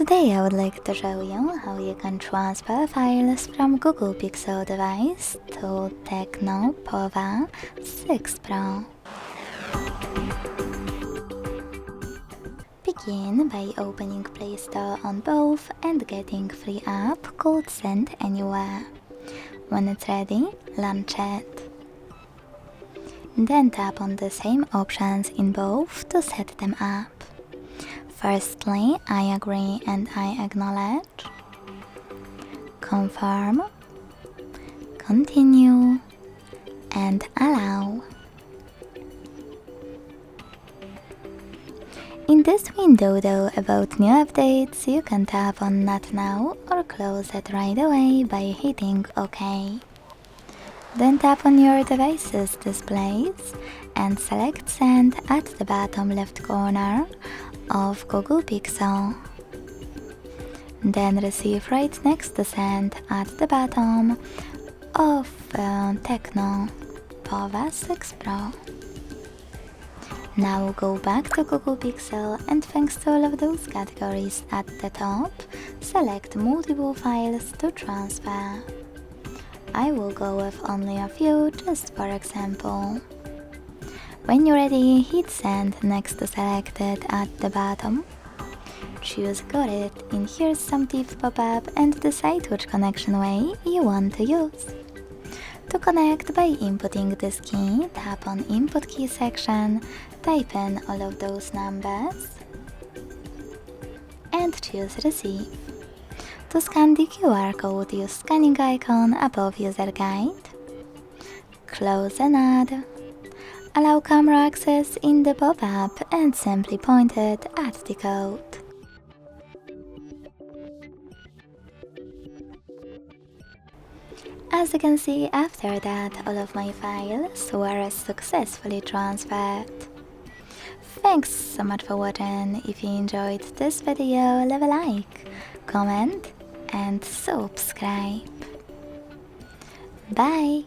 Today I would like to show you how you can transfer files from Google Pixel device to TECNO Pova 6 Pro. Begin by opening Play Store on both and getting free app called Send Anywhere. When it's ready, launch it. Then tap on the same options in both to set them up. Firstly, I agree and I acknowledge. Confirm. Continue. And allow. In this window though about new updates, you can tap on Not Now or close it right away by hitting OK. Then tap on your device's displays and select Send at the bottom left corner of Google Pixel. Then receive right next to Send at the bottom of TECNO Pova 6 Pro. Now go back to Google Pixel and thanks to all of those categories at the top, select multiple files to transfer. I will go with only a few just for example. When you're ready, hit Send next to Selected at the bottom. Choose Got It, and here's some tips pop up and decide which connection way you want to use. To connect by inputting this key, tap on Input Key section, type in all of those numbers and choose Receive. To scan the QR code, use scanning icon above User Guide. Close and add. Allow camera access in the pop-up and simply point it at the code. As you can see, after that, all of my files were successfully transferred. Thanks so much for watching. If you enjoyed this video, leave a like, comment and subscribe. Bye!